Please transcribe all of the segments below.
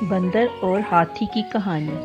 بندر اور ہاتھی کی کہانی۔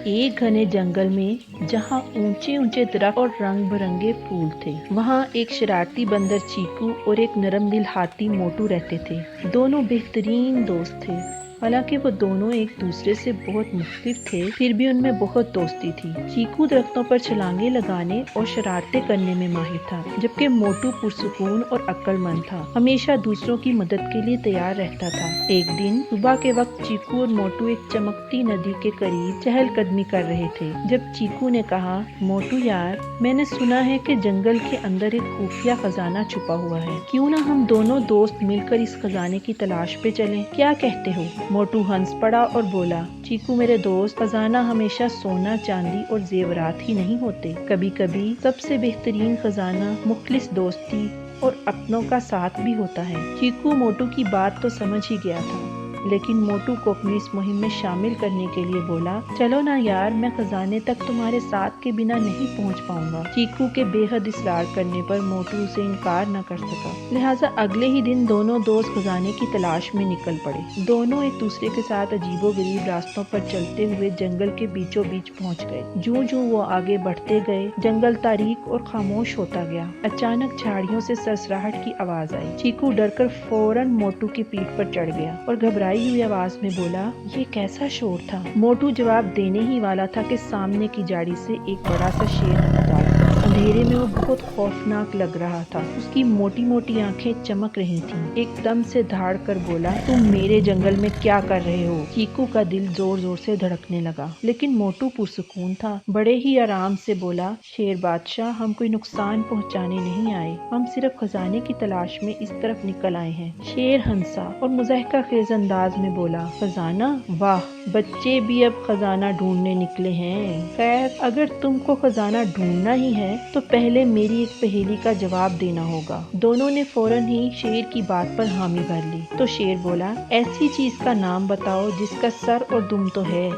ایک گھنے جنگل میں جہاں اونچے اونچے درخت اور رنگ برنگے پھول تھے، وہاں ایک شرارتی بندر چیکو اور ایک نرم دل ہاتھی موٹو رہتے تھے۔ دونوں بہترین دوست تھے۔ حالانکہ وہ دونوں ایک دوسرے سے بہت مختلف تھے، پھر بھی ان میں بہت دوستی تھی۔ چیکو درختوں پر چھلانگیں لگانے اور شرارتیں کرنے میں ماہر تھا، جبکہ موٹو پرسکون اور عقل مند تھا، ہمیشہ دوسروں کی مدد کے لیے تیار رہتا تھا۔ ایک دن صبح کے وقت چیکو اور موٹو ایک چمکتی ندی کے قریب چہل قدمی کر رہے تھے، جب چیکو نے کہا، موٹو یار، میں نے سنا ہے کہ جنگل کے اندر ایک خفیہ خزانہ چھپا ہوا ہے، کیوں نہ ہم دونوں دوست مل کر اس خزانے کی تلاش پہ چلیں، کیا کہتے ہو؟ موٹو ہنس پڑا اور بولا، چیکو میرے دوست، خزانہ ہمیشہ سونا، چاندی اور زیورات ہی نہیں ہوتے، کبھی کبھی سب سے بہترین خزانہ مخلص دوستی اور اپنوں کا ساتھ بھی ہوتا ہے۔ چیکو موٹو کی بات تو سمجھ ہی گیا تھا، لیکن موٹو کو اپنی اس مہم میں شامل کرنے کے لیے بولا، چلو نا یار، میں خزانے تک تمہارے ساتھ کے بنا نہیں پہنچ پاؤں گا۔ چیکو کے بے حد اصرار کرنے پر موٹو اسے انکار نہ کر سکا، لہٰذا اگلے ہی دن دونوں دوست خزانے کی تلاش میں نکل پڑے۔ دونوں ایک دوسرے کے ساتھ عجیب و غریب راستوں پر چلتے ہوئے جنگل کے بیچوں بیچ پہنچ گئے۔ جوں جوں وہ آگے بڑھتے گئے، جنگل تاریک اور خاموش ہوتا گیا۔ اچانک جھاڑیوں سے سرسراہٹ کی آواز آئی۔ چیکو ڈر کر فوراً موٹو کی پیٹھ پر چڑھ گیا اور گھبرائی ہوئی آواز میں بولا، یہ کیسا شور تھا؟ موٹو جواب دینے ہی والا تھا کہ سامنے کی جھاڑی سے ایک بڑا سا شیر نکل آیا۔ اندھیرے میں وہ بہت خوفناک لگ رہا تھا، اس کی موٹی موٹی آنکھیں چمک رہی تھیں۔ ایک دم سے دھاڑ کر بولا، تم میرے جنگل میں کیا کر رہے ہو؟ چیکو کا دل زور زور سے دھڑکنے لگا، لیکن موٹو پرسکون تھا، بڑے ہی آرام سے بولا، شیر بادشاہ، ہم کوئی نقصان پہنچانے نہیں آئے، ہم صرف خزانے کی تلاش میں اس طرف نکل آئے ہیں۔ شیر ہنسا اور مضحکہ خیز انداز میں بولا، خزانہ؟ واہ، بچے بھی اب خزانہ ڈھونڈنے نکلے ہیں۔ خیر، اگر تم کو خزانہ ڈھونڈنا ہی ہے تو پہلے میری ایک پہیلی کا جواب دینا ہوگا۔ دونوں نے فوراً ہی شیر کی بات پر حامی بھر لی۔ تو شیر بولا، ایسی چیز کا نام بتاؤ جس کا سر اور دم تو ہے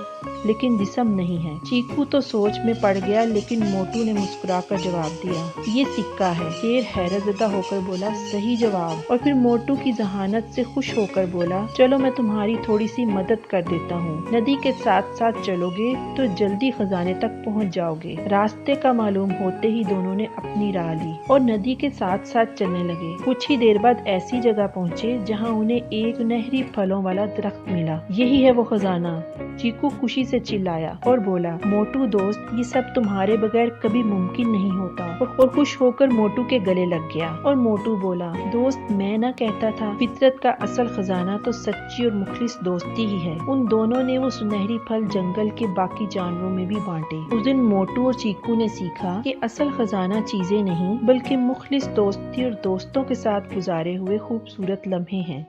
لیکن جسم نہیں ہے۔ چیکو تو سوچ میں پڑ گیا، لیکن موٹو نے مسکرا کر جواب دیا، یہ سکہ ہے۔ شیر حیرت زدہ ہو کر بولا، صحیح جواب۔ اور پھر موٹو کی ذہانت سے خوش ہو کر بولا، چلو میں تمہاری تھوڑی سی مدد کر دیتا ہوں، ندی کے ساتھ ساتھ چلو گے تو جلدی خزانے تک پہنچ جاؤ گے۔ راستے کا معلوم ہوتے ہی دونوں نے اپنی راہ لی اور ندی کے ساتھ ساتھ چلنے لگے۔ کچھ ہی دیر بعد ایسی جگہ پہنچے جہاں انہیں ایک سنہری پھلوں والا درخت ملا۔ یہی ہے وہ خزانہ، چیکو خوشی سے چلایا اور بولا، موٹو دوست، یہ سب تمہارے بغیر کبھی ممکن نہیں ہوتا۔ اور خوش ہو کر موٹو کے گلے لگ گیا اور موٹو بولا، دوست، میں نہ کہتا تھا، فطرت کا اصل خزانہ تو سچی اور مخلص دوستی ہی ہے۔ ان دونوں نے وہ سنہری پھل جنگل کے باقی جانوروں میں بھی بانٹے۔ اس دن موٹو اور چیکو نے سیکھا کہ اصل خزانہ چیزیں نہیں بلکہ مخلص دوستی اور دوستوں کے ساتھ گزارے ہوئے خوبصورت لمحے ہیں۔